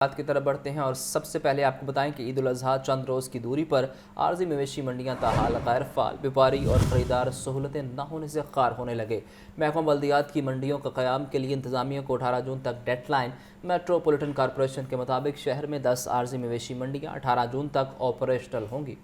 بات کی طرف بڑھتے ہیں اور سب سے پہلے آپ کو بتائیں کہ عید الاضحیٰ چند روز کی دوری پر عارضی مویشی منڈیاں تاحال غیر فعال، بیپاری اور خریدار سہولتیں نہ ہونے سے خوار ہونے لگے۔ محکمہ بلدیات کی منڈیوں کا قیام کے لیے انتظامیہ کو 18 جون تک ڈیڈ لائن۔ میٹروپولیٹن کارپوریشن کے مطابق شہر میں 10 عارضی مویشی منڈیاں 18 جون تک آپریشنل ہوں گی۔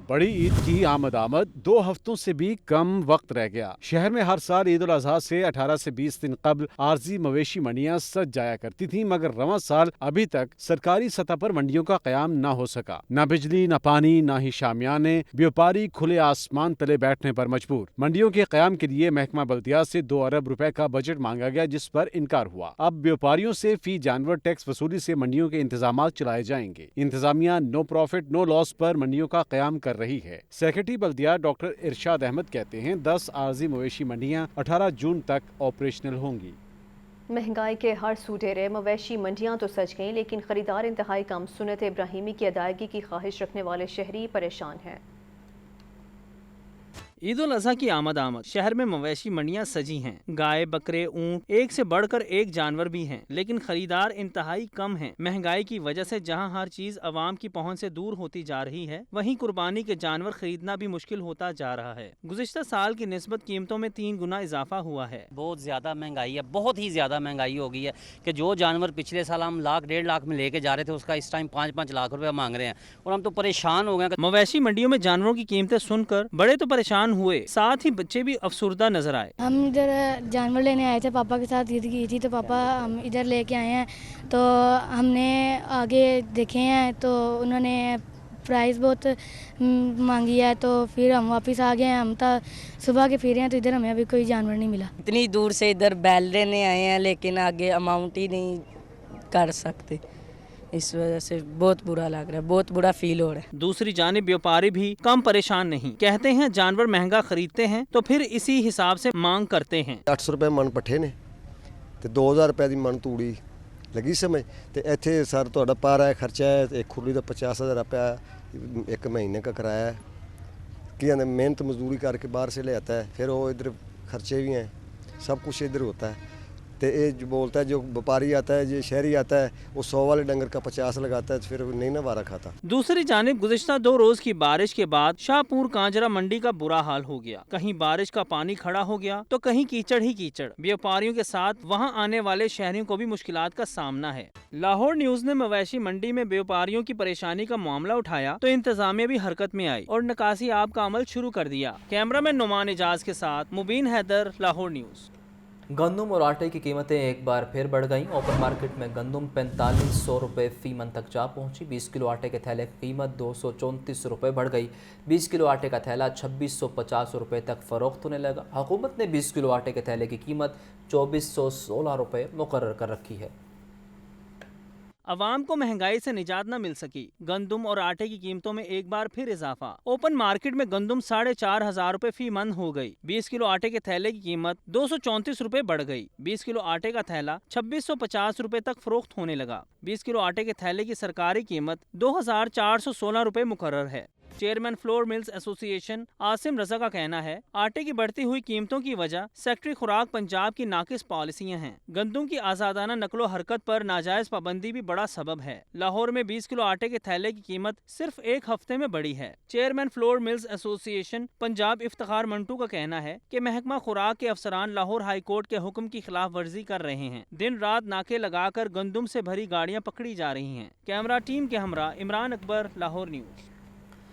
بڑی عید کی آمد 2 ہفتوں سے بھی کم وقت رہ گیا۔ شہر میں ہر سال عید الاضحیٰ سے 18 سے 20 دن قبل عارضی مویشی منڈیاں سج جایا کرتی تھیں، مگر رواں سال ابھی تک سرکاری سطح پر منڈیوں کا قیام نہ ہو سکا۔ نہ بجلی، نہ پانی، نہ ہی شامیانے، بیوپاری کھلے آسمان تلے بیٹھنے پر مجبور۔ منڈیوں کے قیام کے لیے محکمہ بلدیات سے 2 ارب روپے کا بجٹ مانگا گیا، جس پر انکار ہوا۔ اب بیوپاریوں سے فی جانور ٹیکس وصولی سے منڈیوں کے انتظامات چلائے جائیں گے۔ انتظامیہ نو پروفٹ نو لاس پر منڈیوں کا قیام کر رہی ہے۔ سیکرٹری بلدیات ڈاکٹر ارشاد احمد کہتے ہیں 10 عارضی مویشی منڈیاں 18 جون تک آپریشنل ہوں گی۔ مہنگائی کے ہر سو ڈیرے مویشی منڈیاں تو سج گئیں، لیکن خریدار انتہائی کم سنت ابراہیمی کی ادائیگی کی خواہش رکھنے والے شہری پریشان ہیں۔ عید الاضحیٰ کی آمد شہر میں مویشی منڈیاں سجی ہیں۔ گائے، بکرے، اونٹ، ایک سے بڑھ کر ایک جانور بھی ہیں، لیکن خریدار انتہائی کم ہیں۔ مہنگائی کی وجہ سے جہاں ہر چیز عوام کی پہنچ سے دور ہوتی جا رہی ہے، وہیں قربانی کے جانور خریدنا بھی مشکل ہوتا جا رہا ہے۔ گزشتہ سال کی نسبت قیمتوں میں 3 گنا اضافہ ہوا ہے۔ بہت زیادہ مہنگائی ہے، بہت ہی زیادہ مہنگائی ہو گئی ہے کہ جو جانور پچھلے سال ہم لاکھ 1.5 لاکھ میں لے کے جا رہے تھے، اس کا اس ٹائم 5-5 لاکھ روپے مانگ رہے ہیں، اور ہم تو پریشان ہو گئے۔ مویشی منڈیوں میں جانوروں کی قیمتیں سن کر بڑے تو پریشان ہوئے، ساتھ ہی بچے بھی افسردہ نظر آئے۔ ہم ادھر جانور لینے آئے تھے، پاپا کے ساتھ عید کی تھی، تو پاپا ہم ادھر لے کے آئے ہیں، تو ہم نے آگے دیکھے ہیں تو انہوں نے پرائز بہت مانگی ہے، تو پھر ہم واپس آ گئے ہیں۔ ہم تو صبح کے پھرے ہیں، تو ادھر ہمیں ابھی کوئی جانور نہیں ملا۔ اتنی دور سے ادھر بیل لینے آئے ہیں، لیکن آگے اماؤنٹ ہی نہیں کر سکتے، اس وجہ سے بہت برا لگ رہا ہے، بہت برا فیل ہو رہا ہے۔ دوسری جانب بیوپاری بھی کم پریشان نہیں، کہتے ہیں جانور مہنگا خریدتے ہیں تو پھر اسی حساب سے مانگ کرتے ہیں۔ 800 روپے من پٹھے نے ਤੇ 2000 ਰੁਪਏ ਦੀ ਮਣ ਤੂੜੀ ਲੱਗੀ ਸਮਝ ਤੇ ਇੱਥੇ ਸਰ ਤੁਹਾਡਾ ਪਾਰਾ ਹੈ, ਖਰਚਾ ਹੈ ਇੱਕ ਖੁਰਲੀ ਦਾ 50,000 ਰੁਪਇਆ एक महीने का किराया है कि मेहनत मजदूरी करके बाहर से ले आता है, फिर वो इधर खर्चे भी हैं, सब कुछ इधर होता है। तो ये जो बोलता है, जो व्यापारी आता है, जो शहरी आता है, वो 100 वाले डंगर का 50 लगाता है, फिर नहीं ना वारा खाता। दूसरी जानिब गुज़िश्ता 2 रोज की बारिश के बाद शाहपुर कांजरा मंडी का बुरा हाल हो गया। कहीं बारिश का पानी खड़ा हो गया तो कहीं कीचड़ ही कीचड़। व्यापारियों के साथ वहां आने वाले शहरियों को भी मुश्किलात का सामना है। लाहौर न्यूज ने मवेशी मंडी में व्यापारियों की परेशानी का मामला उठाया तो इंतजामिया भी हरकत में आई और निकासी आब का अमल शुरू कर दिया। कैमरामैन नुमान एजाज के साथ मुबीन हैदर, लाहौर न्यूज। گندم اور آٹے کی قیمتیں ایک بار پھر بڑھ گئیں۔ اوپن مارکیٹ میں گندم 4500 روپے فی من تک جا پہنچی۔ 20 کلو آٹے کے تھیلے کی قیمت 234 روپے بڑھ گئی۔ 20 کلو آٹے کا تھیلا 2650 روپے تک فروخت ہونے لگا۔ حکومت نے 20 کلو آٹے کے تھیلے کی قیمت 2416 روپے مقرر کر رکھی ہے۔ عوام کو مہنگائی سے نجات نہ مل سکی، گندم اور آٹے کی قیمتوں میں ایک بار پھر اضافہ۔ اوپن مارکیٹ میں گندم 4500 روپے فی من ہو گئی۔ 20 کلو آٹے کے تھیلے کی قیمت 234 روپے بڑھ گئی۔ 20 کلو آٹے کا تھیلا 2650 روپے تک فروخت ہونے لگا۔ 20 کلو آٹے کے تھیلے کی سرکاری قیمت 2416 روپے مقرر ہے۔ چیئرمین فلور ملز ایسوسی ایشن عاصم رضا کا کہنا ہے آٹے کی بڑھتی ہوئی قیمتوں کی وجہ سیکٹری خوراک پنجاب کی ناقص پالیسیاں ہیں۔ گندم کی آزادانہ نقل و حرکت پر ناجائز پابندی بھی بڑا سبب ہے۔ لاہور میں 20 کلو آٹے کے تھیلے کی قیمت صرف ایک ہفتے میں بڑھی ہے۔ چیئرمین فلور ملز ایسوسی ایشن پنجاب افتخار منٹو کا کہنا ہے کہ محکمہ خوراک کے افسران لاہور ہائی کورٹ کے حکم کی خلاف ورزی کر رہے ہیں۔ دن رات ناکے لگا کر گندم سے بھری گاڑیاں پکڑی جا رہی ہیں۔ کیمرہ ٹیم کے ہمراہ عمران اکبر، لاہور نیوز۔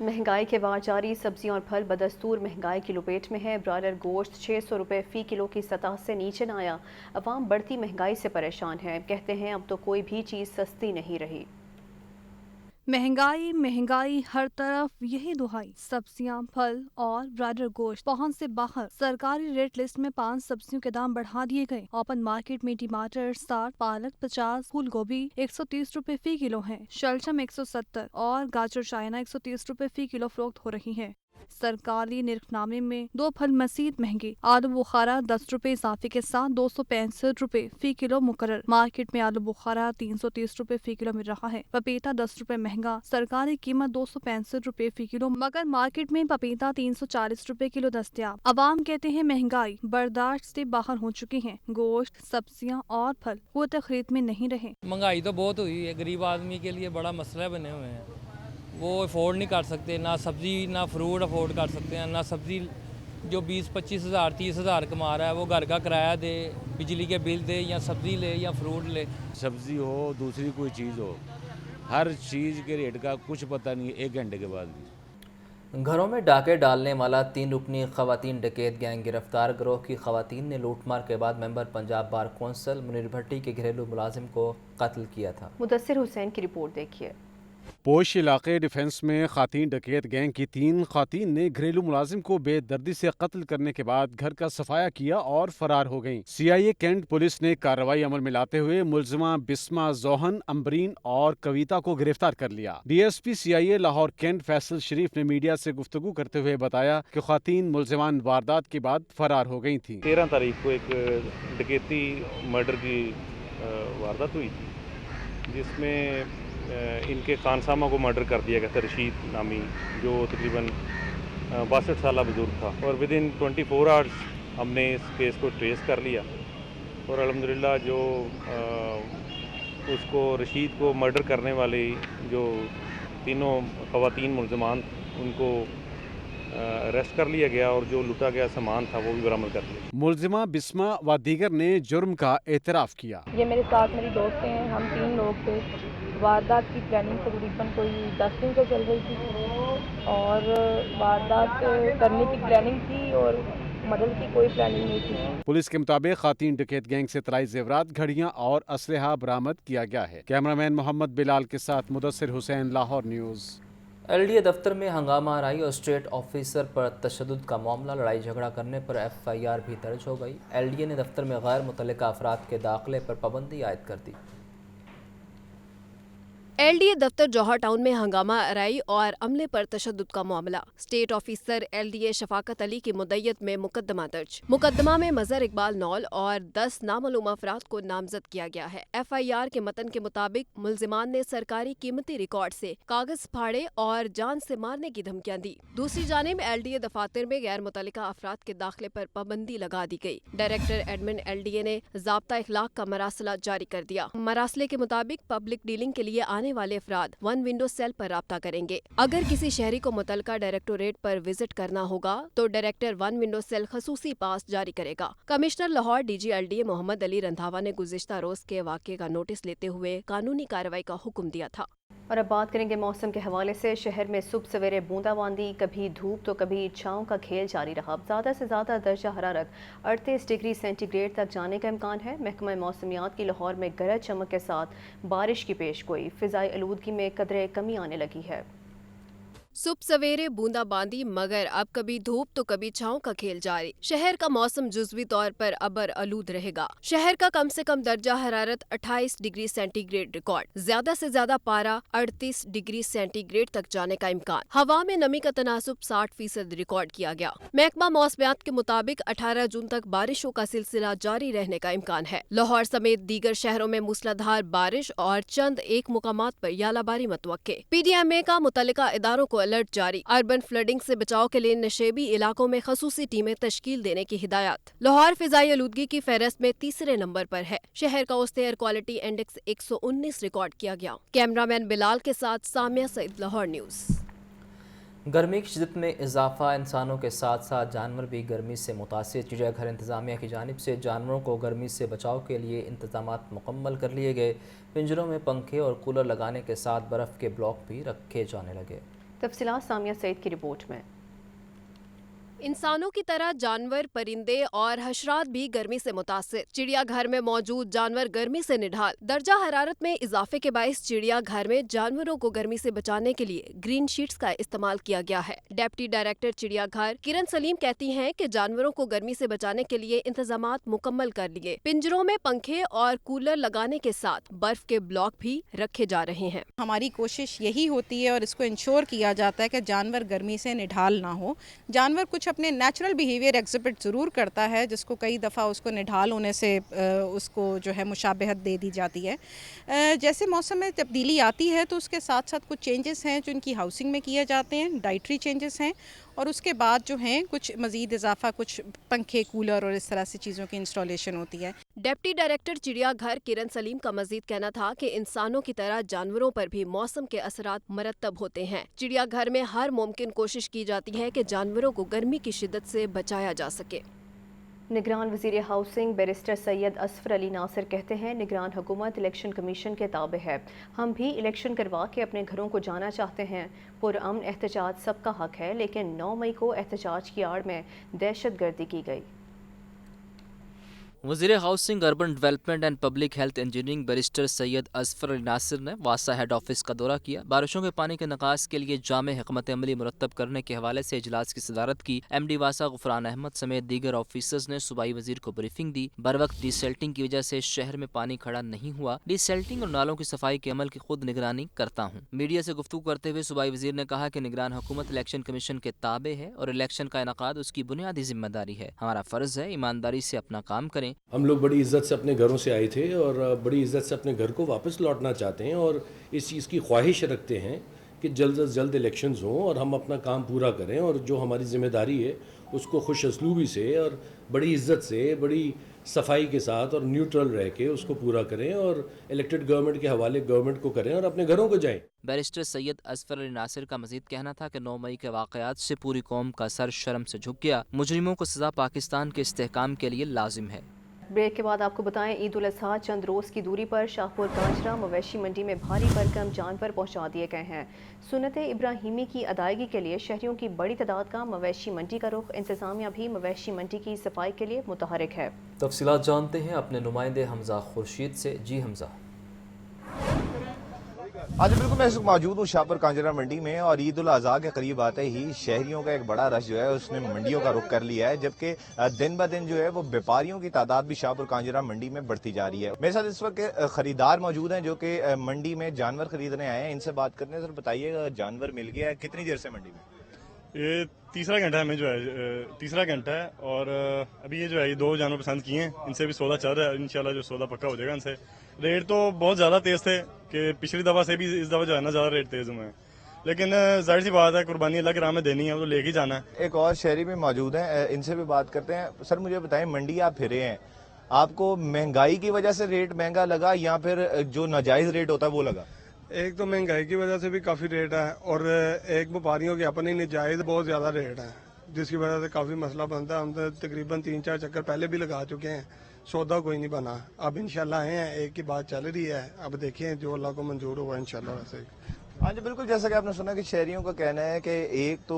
مہنگائی کے بعد جاری سبزیاں اور پھل بدستور مہنگائی کی لپیٹ میں ہے۔ برائلر گوشت 600 روپے فی کلو کی سطح سے نیچے نہ آیا۔ عوام بڑھتی مہنگائی سے پریشان ہے، کہتے ہیں اب تو کوئی بھی چیز سستی نہیں رہی۔ مہنگائی مہنگائی ہر طرف یہی دہائی۔ سبزیاں، پھل اور برائلر گوشت پہنچ سے باہر۔ سرکاری ریٹ لسٹ میں 5 سبزیوں کے دام بڑھا دیے گئے۔ اوپن مارکیٹ میں ٹماٹر 60، پالک 50، پھول گوبھی 130 روپے فی کلو ہے۔ شلجم 170 اور گاجر چائنا 130 روپے فی کلو فروخت ہو رہی ہے۔ सरकारी निर्खनामे में 2 फल मजीद महंगे। आलू बुखारा 10 रुपए इजाफे के साथ 265 रुपए फी किलो मुकर्रर। मार्केट में आलू बुखारा 330 रुपए फी किलो मिल रहा है। पपीता 10 रुपए महंगा, सरकारी कीमत 265 रुपए फी किलो, मगर मार्केट में पपीता 340 रुपए किलो दस्तयाब। अवाम कहते हैं महंगाई बर्दाश्त से बाहर हो चुकी है। गोश्त, सब्जियां और फल कुव्वत खरीद में नहीं रहे। महंगाई तो बहुत हुई है, गरीब आदमी के लिए बड़ा मसला बने हुए हैं। वो अफोर्ड नहीं कर सकते, ना सब्जी ना फ्रूट अफोर्ड कर सकते हैं। ना सब्जी जो 20-25 हज़ार 30 हज़ार कमा रहा है वो घर का किराया दे, बिजली के बिल दे, या सब्जी ले या फ्रूट ले। सब्जी हो, दूसरी कोई चीज़ हो, हर चीज़ के रेट का कुछ पता नहीं है 1 घंटे के बाद भी। घरों में डाके डालने वाला 3 रुकनी खवातीन डकैत गैंग गिरफ्तार। गिरोह की खवातीन ने लूटमार के बाद member Punjab bar council Munir Bhatti के घरेलू मुलाजिम को कत्ल किया था। मुदस्सिर हुसैन की रिपोर्ट देखिए। पोश इलाके डिफेंस में खातीन डकैत गैंग की 3 खातीन ने घरेलू मुलाजिम को बेदर्दी से कत्ल करने के बाद घर का सफाया किया और फरार हो गईं। CIA कैंट पुलिस ने कार्रवाई अमल में लाते हुए मुलजिमा बिस्मा, जोहन, अम्बरीन और कविता को गिरफ्तार कर लिया। DSP CIA Lahore cantt Faisal Sharif ने मीडिया से गुफ्तगू करते हुए बताया कि खातीन मुलजिमान वारदात के बाद फरार हो गई थी। 13 तारीख को एक डकैती मर्डर की वारदात हुई थी, जिसमें इनके खानसामा को मर्डर कर दिया गया था, रशीद नामी, जो तकरीबन 62 साल बुजुर्ग था। और विद इन 24 आवर्स हमने इस केस को ट्रेस कर लिया और अल्हम्दुलिल्लाह जो उसको रशीद को मर्डर करने वाली जो तीनों खवातीन मुलजमान उनको अरेस्ट कर लिया गया और जो लूटा गया सामान था वो भी बरामद कर लिया। मुलजिमा बिस्मा व दीगर ने जुर्म का एतराफ़ किया। ये मेरे साथ मेरी दोस्त हैं, हम 3 लोग थे। वारदात की प्लानिंग तकरीबन कोई 10 दिन से चल रही थी और वारदात करने की प्लानिंग थी और मर्डर की कोई प्लानिंग नहीं थी। पुलिस के मुताबिक खातीन डकैत गैंग से तराई जेवरात, घड़ियां और असलहा बरामद किया गया है। कैमरामैन मोहम्मद बिलाल के साथ मुदस्सिर हुसैन, लाहौर न्यूज़। LDA दफ्तर में हंगामा आराई और स्टेट ऑफिसर पर तशद्दुद का मामला। लड़ाई झगड़ा करने पर FIR भी दर्ज हो गई। LDA ने दफ्तर में गैर मुतल्लिका अफराद के दाखिले पर पाबंदी आयद कर दी। LDA दफ्तर जौहर टाउन में हंगामा आराई और अमले पर तशद्दुद का मामला। State officer LDA Shafqat Ali की मुद्दत में मुकदमा दर्ज। मुकदमा में मजहर इकबाल नौल और 10 नामालूम अफराद को नामजद किया गया है। FIR के मतन के मुताबिक मुलजिमान ने सरकारी कीमती रिकॉर्ड से कागज फाड़े और जान से मारने की धमकियां दी। दूसरी जानिब LDA दफातर में गैर मुतल्लिका अफराद के दाखिले पर पाबंदी लगा दी गई। डायरेक्टर एडमिन LDA ने ज़ाब्ता इखलाक का मरासला जारी कर दिया। मरासले के मुताबिक पब्लिक डीलिंग के लिए आने वाले अफराद 1 विंडो सेल पर राब्ता करेंगे। अगर किसी शहरी को मुतल्लिका डायरेक्टोरेट पर विजिट करना होगा तो डायरेक्टर 1 विंडो सेल खसूसी पास जारी करेगा। Commissioner Lahore DG LDA Mohammad Ali Randhawa ने गुज़िश्ता रोज के वाक़े का नोटिस लेते हुए कानूनी कार्रवाई का हुक्म दिया था। और अब बात करेंगे मौसम के हवाले से। शहर में सुबह सवेरे बूंदाबांदी, कभी धूप तो कभी छाँव का खेल जारी रहा। ज़्यादा से ज़्यादा दर्जा हरारत 38 डिग्री सेंटीग्रेड तक जाने का इम्कान है। महकमा मौसमियात की लाहौर में गरज चमक के साथ बारिश की पेशगोई। फ़िज़ाई आलूदगी में कदरे कमी आने लगी है। सुबह सवेरे बूंदाबांदी, मगर अब कभी धूप तो कभी छाँव का खेल जारी। शहर का मौसम जुज़वी तौर पर अबर आलूद रहेगा। शहर का कम से कम दर्जा हरारत 28 डिग्री सेंटीग्रेड रिकॉर्ड। ज्यादा से ज्यादा पारा 38 डिग्री सेंटीग्रेड तक जाने का इम्कान। हवा में नमी का तनासुब 60% रिकॉर्ड किया गया। महकमा मौसमियात के मुताबिक 18 जून तक बारिशों का सिलसिला जारी रहने का इम्कान है। लाहौर समेत दीगर शहरों में मूसलाधार बारिश और चंद एक मुकामात पर यालाबारी मतवक्के। PDMA का मुतल्लिका इदारों को अलर्ट जारी। अर्बन फ्लडिंग से बचाव के लिए नशेबी इलाकों में खसूसी टीमें तश्कील देने की हिदायत। लाहौर फिजाई आलूदगी की फहरिस्त में तीसरे नंबर पर है। शहर का औसत एयर क्वालिटी इंडेक्स 119 रिकॉर्ड किया गया। कैमरामैन बिलाल के साथ सामिया सईद, लाहौर न्यूज़। गर्मी की शिद्दत में इजाफा। इंसानों के साथ साथ जानवर भी गर्मी से मुतासिर। चिड़ियाघर इंतजामिया की जानिब से जानवरों को गर्मी से बचाव के लिए इंतजामात मुकम्मल कर लिए गए। पिंजरों में पंखे और कूलर लगाने के साथ बर्फ़ के ब्लॉक भी रखे जाने लगे। तफसीलात सामिया सईद की रिपोर्ट में। इंसानों की तरह जानवर, परिंदे और हशरात भी गर्मी से मुतासिर। चिड़ियाघर में मौजूद जानवर गर्मी से निढाल। दर्जा हरारत में इजाफे के बायस चिड़ियाघर में जानवरों को गर्मी से बचाने के लिए ग्रीन शीट्स का इस्तेमाल किया गया है। डिप्टी डायरेक्टर चिड़ियाघर किरण सलीम कहती हैं कि जानवरों को गर्मी से बचाने के लिए इंतजामात मुकम्मल कर लिए। पिंजरों में पंखे और कूलर लगाने के साथ बर्फ के ब्लॉक भी रखे जा रहे हैं। हमारी कोशिश यही होती है और इसको इंश्योर किया जाता है कि जानवर गर्मी से निढाल ना हो। जानवर कुछ अपने नेचुरल बिहेवियर एग्जिबिट ज़रूर करता है, जिसको कई दफ़ा उसको निढाल होने से उसको जो है मुशाबहत दे दी जाती है। जैसे मौसम में तब्दीली आती है तो उसके साथ साथ कुछ चेंजेस हैं जो इनकी हाउसिंग में किए जाते हैं, डाइटरी चेंजेस हैं, और उसके बाद जो हैं कुछ मज़ीद इजाफा, कुछ पंखे, कूलर और इस तरह से चीज़ों की इंस्टॉलेशन होती है। डिप्टी डायरेक्टर चिड़ियाघर किरण सलीम का मजीद कहना था कि इंसानों की तरह जानवरों पर भी मौसम के असरात मरतब होते हैं। चिड़ियाघर में हर मुमकिन कोशिश की जाती है कि जानवरों को गर्मी की शिद्दत से बचाया जा सके। निगरान वज़ीर हाउसिंग बैरिस्टर सैयद असफर अली नासिर कहते हैं, निगरान हुकूमत इलेक्शन कमीशन के ताबे है। हम भी इलेक्शन करवा के अपने घरों को जाना चाहते हैं। पुरअमन एहतजाज सबका हक है, लेकिन 9 मई को एहतजाज की आड़ में दहशत गर्दी की गई। वज़ीर housing, urban development and public health engineering barrister Syed Asfar Ali Nasir ने वासा हेड ऑफिस का दौरा किया। बारिशों के पानी के निकास के लिए जामे हिकमत अमली मुरतब करने के हवाले से इजलास की सदारत की। MD वासा गुफरान अहमद समेत दीगर ऑफिसर्स ने सूबाई वजीर को ब्रीफिंग दी। बर वक्त डिसेल्टिंग की वजह से शहर में पानी खड़ा नहीं हुआ। डिसेल्टिंग और नालों की सफाई के अमल की खुद निगरानी करता हूँ। मीडिया से गुफ्तगू करते हुए सूबाई वजीर ने कहा कि निगरान हुकूमत इलेक्शन कमीशन के ताबे है और इलेक्शन का इनकाद उसकी बुनियादी जिम्मेदारी है। हमारा फर्ज है ईमानदारी से अपना काम करें। हम लोग बड़ी इज्जत से अपने घरों से आए थे और बड़ी इज्जत से अपने घर को वापस लौटना चाहते हैं और इस चीज़ की ख्वाहिश रखते हैं कि जल्द से जल्द इलेक्शंस हों और हम अपना काम पूरा करें और जो हमारी ज़िम्मेदारी है उसको खुश असलूबी से और बड़ी इज्जत से, बड़ी सफाई के साथ और न्यूट्रल रह के उसको पूरा करें और इलेक्टेड गवर्नमेंट के हवाले गवर्नमेंट को करें और अपने घरों को जाएं। बैरिस्टर सैयद असफर अली नासिर का मजीद कहना था कि 9 मई के वाक़यात से पूरी कौम का सर शर्म से झुक गया। मुजरिमों को सज़ा पाकिस्तान के इस्तेहकाम के लिए लाजिम है। ब्रेक के बाद आपको बताएं, ईद उल अज़हा चंद रोज़ की दूरी पर शाहपुर कांचरा मवेशी मंडी में भारी भरकम जानवर पहुंचा दिए गए हैं। सुन्नत इब्राहिमी की अदायगी के लिए शहरियों की बड़ी तादाद का मवेशी मंडी का रुख। इंतज़ामिया भी मवेशी मंडी की सफाई के लिए मुतहरिक है। तफसीलात जानते हैं अपने नुमाइंदे हमजा खुर्शीद से। जी हमजा। आज बिल्कुल मैं मौजूद हूँ शाहपुर कांजरा मंडी में और ईद उल अज़हा के करीब आते ही शहरियों का एक बड़ा रश जो है उसने मंडियों का रुख कर लिया है, जबकि दिन ब दिन जो है वो व्यापारियों की तादाद भी शाहपुर कांजरा मंडी में बढ़ती जा रही है। मेरे साथ इस वक्त खरीदार मौजूद हैं जो कि मंडी में जानवर खरीदने आए हैं। इनसे बात करने सर बताइएगा, जानवर मिल गया है, कितनी देर से मंडी में? ये तीसरा घंटा है, मैं जो है तीसरा घंटा है और अभी ये जो है ये 2 जानवर पसंद किए हैं, इनसे भी सौदा चल रहा है। इंशाल्लाह जो सौदा पक्का हो जाएगा इनसे। रेट तो बहुत ज़्यादा तेज़ थे कि पिछली दफ़ा से भी इस दफ़ा जो है ना ज़्यादा रेट तेज़ हुए हैं, लेकिन जाहिर सी बात है कुर्बानी अल्लाह की राह में देनी है, तो लेके ही जाना है। एक और शहरी भी मौजूद हैं, इनसे भी बात करते हैं। सर मुझे बताएं, मंडी आप फिरे हैं, आपको महंगाई की वजह से रेट महंगा लगा या फिर जो नाजायज़ रेट होता है वो लगा? एक तो महंगाई की वजह से भी काफ़ी रेट है और एक व्यापारियों के अपने नाजायज़ बहुत ज़्यादा रेट है, जिसकी वजह से काफ़ी मसला बनता है। हम तो तकरीबन 3-4 चक्कर पहले भी लगा चुके हैं, सौदा कोई नहीं बना। अब इंशाल्लाह आए हैं, एक की बात चल रही है, अब देखें जो अल्लाह को मंजूर होगा इंशाल्लाह। वैसे हाँ जी बिल्कुल, जैसा कि आपने सुना कि शहरियों का कहना है कि एक तो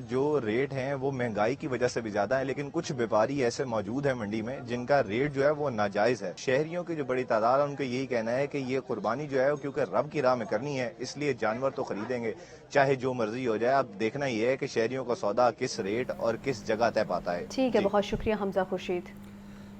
जो रेट हैं वो महंगाई की वजह से भी ज्यादा है, लेकिन कुछ व्यापारी ऐसे मौजूद हैं मंडी में जिनका रेट जो है वो नाजायज है। शहरियों की जो बड़ी तादाद है उनका यही कहना है कि ये कुर्बानी जो है क्योंकि रब की राह में करनी है, इसलिए जानवर तो खरीदेंगे चाहे जो मर्जी हो जाए। अब देखना ये है कि शहरियों का सौदा किस रेट और किस जगह तय पाता है। ठीक है, बहुत शुक्रिया हमजा खुर्शीद।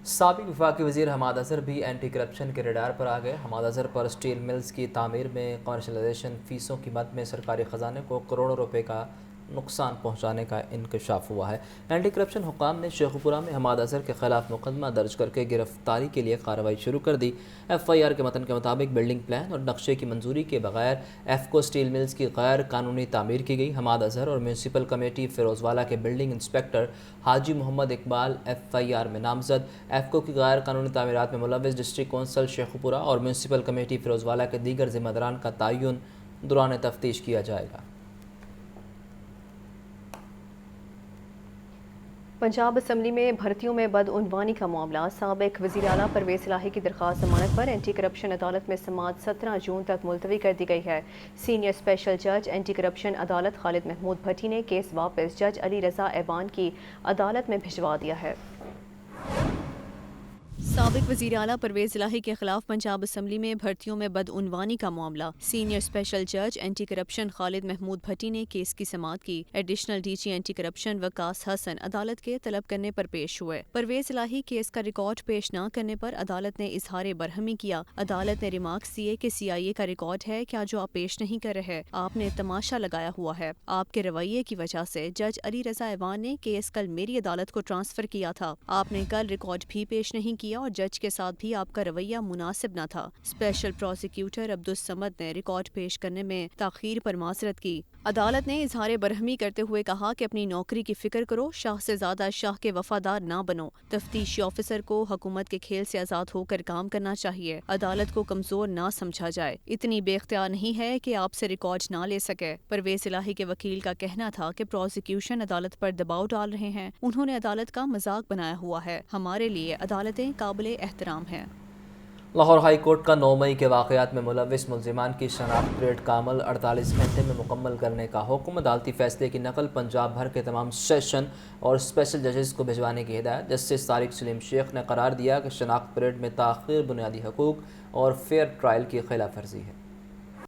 साबिक वफाकी वज़ीर हमाद अज़हर भी एंटी करप्शन के रडार पर आ गए। हमाद अज़हर पर स्टील मिल्स की तामीर में कमर्शलाइजेशन फीसों की मद में सरकारी ख़जाने को करोड़ों रुपए का नुकसान पहुंचाने का इंकशाफ हुआ है। एंटी करप्शन हुकाम ने शेखुपुरा में हमाद अज़हर के खिलाफ मुकदमा दर्ज करके गिरफ्तारी के लिए कार्रवाई शुरू कर दी। FIR के मतन के मुताबिक बिल्डिंग प्लान और नक्शे की मंजूरी के बगैर एफको स्टील मिल्स की गैर कानूनी तामीर की गई। हमाद अज़हर और म्यूनसिपल कमेटी फ़िरोज़वाला के बिल्डिंग इंस्पेक्टर हाजी मोहम्मद इकबाल FIR में नामजद। एफको की गैर कानूनी तामीरात में मुलव्विस डिस्ट्रिक्ट कौंसल शेखुपुरा और म्यूनसिपल कमेटी फ़िरोज़वाला के दीगर ज़िम्मेदारान का तयन दौरान तफ्तीश किया जाएगा। पंजाब असम्बली में भर्तियों में बदउनवानी का मामला। साबिक वज़ीर आला परवेज़ इलाही की दरख्वास्त ज़मानत पर एंटी करप्शन अदालत में समाअत 17 जून तक मुलतवी कर दी गई है। सीनियर स्पेशल जज एंटी करप्शन अदालत खालिद महमूद भट्टी ने केस वापस जज अली रज़ा ऐवान की अदालत में भिजवा दिया है। साबिक वज़ीर आला परवेज़ इलाही के खिलाफ पंजाब असम्बली में भर्तियों में बदउनवानी का मामला। सीनियर स्पेशल जज एंटी करप्शन खालिद महमूद भट्टी ने केस की समाअत की। Additional DG anti corruption Waqas Hasan अदालत के तलब करने पर पेश हुए। परवेज़ इलाही केस का रिकॉर्ड पेश न करने पर अदालत ने इजहार बरहमी किया। अदालत ने रिमार्क्स दिए कि CIA का रिकॉर्ड है क्या जो आप पेश नहीं कर रहे, आपने तमाशा लगाया हुआ है। आपके रवैये की वजह से जज अली रज़ा ऐवान ने केस कल मेरी अदालत को ट्रांसफर किया था। आपने कल रिकॉर्ड भी पेश नहीं किया और जज के साथ भी आपका रवैया मुनासिब न था। स्पेशल प्रोसिक्यूटर अब्दुल समद ने रिकॉर्ड पेश करने में ताखीर पर माजरत की। अदालत ने इजहार बरहमी करते हुए कहा कि अपनी नौकरी की फिक्र करो, शाह से ज्यादा शाह के वफादार ना बनो। तफ्तीशी ऑफिसर को हुकूमत के खेल से आजाद होकर काम करना चाहिए। अदालत को कमजोर ना समझा जाए, इतनी बेख्तियार नहीं है कि आपसे रिकॉर्ड ना ले सके। परवेज़ इलाही के वकील का कहना था कि प्रोसिक्यूशन अदालत पर दबाव डाल रहे हैं। उन्होंने अदालत का मजाक बनाया हुआ है। हमारे लिए अदालतें काबिल एहतराम हैं। लाहौर हाई कोर्ट का 9 मई के वाक़यात में मुलव्विस मुल्ज़िमान की शनाख्त परेड का अमल 48 घंटे में मुकम्मल करने का हुक्म। अदालती फैसले की नकल पंजाब भर के तमाम सेशन और स्पेशल जजेस को भिजवाने की हिदायत। जस्टिस तारिक सलीम शेख ने करार दिया कि शनाख्त परेड में ताख़ीर बुनियादी हकूक़ और फेयर ट्रायल की खिलाफ वर्जी है।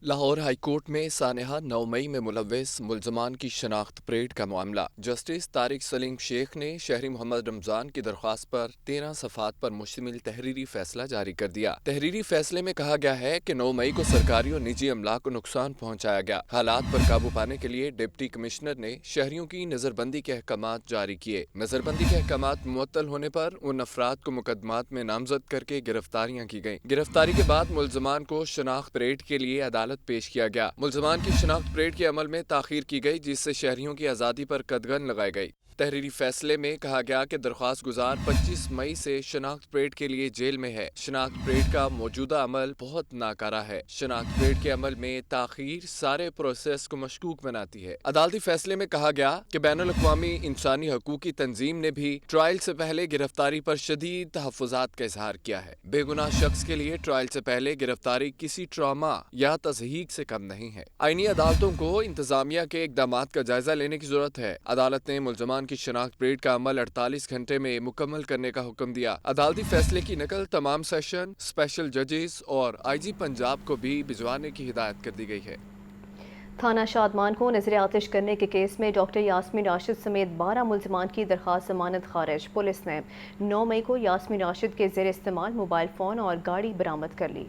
लाहौर हाई कोर्ट में सानहा 9 मई में मुलव्विस मुल्ज़मान की शनाख्त परेड का मामला। जस्टिस तारिक सलीम शेख ने शहरी मोहम्मद रमज़ान की दरख्वास्त पर 13 सफ़ात पर मुश्तमिल तहरीरी फैसला जारी कर दिया। तहरीरी फैसले में कहा गया है कि 9 मई को सरकारी और निजी अमला को नुकसान पहुँचाया गया। हालात पर काबू पाने के लिए डिप्टी कमिश्नर ने शहरियों की नज़रबंदी के अहकामात जारी किए। नज़रबंदी के अहकामात मुअत्तल होने पर उन अफराद को मुकदमात में नामजद करके गिरफ्तारियाँ की गयी। गिरफ्तारी के बाद मुल्ज़मान को शनाख्त परेड के लिए अदालत पेश किया गया। मुल्ज़मान की शनाख्त परेड के अमल में ताख़ीर की गई, जिससे शहरियों की आज़ादी पर कदगन लगाई गई। तहरीरी फैसले में कहा गया कि दरख्वास्त गुजार 25 मई से शनाख्त परेड के लिए जेल में है। शनाख्त परेड का मौजूदा अमल बहुत नाकारा है। शनाख्त परेड के अमल में ताख़ीर सारे प्रोसेस को मशकूक बनाती है। अदालती फैसले में कहा गया कि बैनुल अक़वामी इंसानी हकूक़ की तंजीम ने भी ट्रायल से पहले गिरफ्तारी पर शदीद तहफ़्फ़ुज़ात का इजहार किया है। बेगुनाह शख्स के लिए ट्रायल से पहले गिरफ्तारी किसी ट्रामा या तज़हीक से कम नहीं है। आईनी अदालतों को इंतजामिया के इक़दामात का जायजा लेने की जरूरत है। अदालत ने मुल्ज़मान की शनाख्त परेड का अमल 48 घंटे में मुकम्मल करने का हुक्म दिया। अदालती फैसले की नकल तमाम सेशन, स्पेशल जजेस और IG पंजाब को भी भिजवाने की हिदायत कर दी गई है। थाना शादमान को नजर आतिश करने के केस में डॉक्टर यास्मीन राशिद समेत 12 मुल्ज़मान की दरख्वास्त ज़मानत खारिज। पुलिस ने 9 मई को यास्मीन राशिद के ज़ेर इस्तेमाल मोबाइल फ़ोन और गाड़ी बरामद कर ली।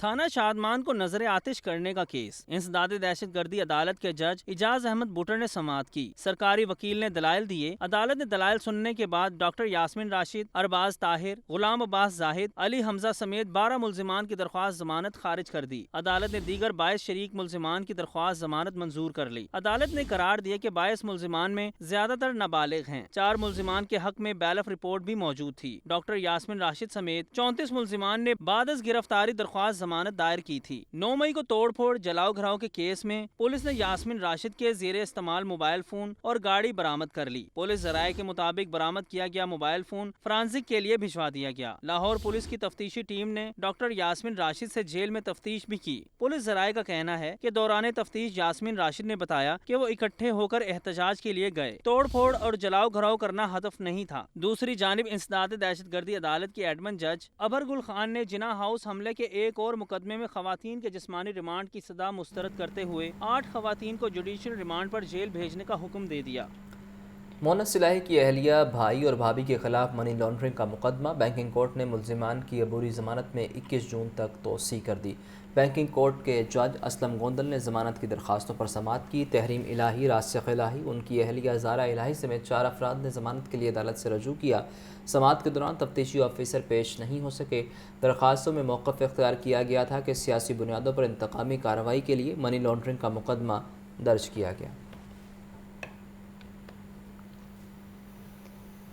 थाना शादमान को नजर आतिश करने का केस। इंसदाद दहशत गर्दी अदालत के जज इजाज अहमद बुटर ने समाअत की। सरकारी वकील ने दलाइल दिए। अदालत ने दलाइल सुनने के बाद डॉक्टर यास्मीन राशिद, अरबाज ताहिर, गुलाम अब्बास जाहिद, अली हमजा समेत 12 मुल्ज़िमान की दरख्वास्त जमानत खारिज कर दी। अदालत ने दीगर 22 शरीक मुल्ज़िमान की दरख्वास्त जमानत मंजूर कर ली। अदालत ने करार दिया कि 22 मुल्ज़िमान में ज्यादातर नाबालिग हैं। 4 मुल्ज़िमान के हक में बैलफ रिपोर्ट भी मौजूद थी। डॉक्टर यास्मीन राशिद समेत 34 मुल्ज़िमान ने बाद अज़ गिरफ्तारी दरख्वास्त जमानत दायर की थी। 9 मई को तोड़ फोड़ जलाओ घराव के केस में पुलिस ने यास्मीन राशिद के ज़ेरे इस्तेमाल मोबाइल फोन और गाड़ी बरामद कर ली। पुलिस ज़राए के मुताबिक बरामद किया गया मोबाइल फोन फोरेंसिक के लिए भिजवा दिया गया। लाहौर पुलिस की तफ्तीशी टीम ने डॉक्टर यास्मीन राशिद से जेल में तफ्तीश भी की। पुलिस ज़राए का कहना है कि दौरान तफ्तीश यास्मीन राशिद ने बताया कि वो इकट्ठे होकर एहतजाज के लिए गए। तोड़ फोड़ और जलाओ घराव करना हदफ नहीं था। दूसरी जानिब इंसदाद दहशत गर्दी अदालत के एडमन जज अबर गुल खान ने जिना हाउस हमले के एक और मुकदमे में खवातीन के जिस्मानी रिमांड की सदा मुस्तरद करते हुए 8 खवातीन को जुडिशल रिमांड पर जेल भेजने का हुक्म दे दिया। मोनस इलाही की अहलिया, भाई और भाभी के खिलाफ मनी लॉन्ड्रिंग का मुकदमा। बैंकिंग कोर्ट ने मुल्ज़िमान की अबूरी ज़मानत में 21 जून तक तोसी कर दी। बैंकिंग कोर्ट के जज असलम गोंदल ने ज़मानत की दरख्वास्तों पर समाअत की। तहरीम इलाही, रासिख इलाही, उनकी अहलिया ज़ारा इलाही समेत 4 अफराद ने ज़मानत के लिए अदालत से रजू किया। समाअत के दौरान तफ्तीशी ऑफिसर पेश नहीं हो सके। दरख्वास्तों में मौक़िफ़ इख्तियार किया गया था कि सियासी बुनियादों पर इंतकामी कार्रवाई के लिए मनी लॉन्ड्रिंग का मुकदमा दर्ज किया गया।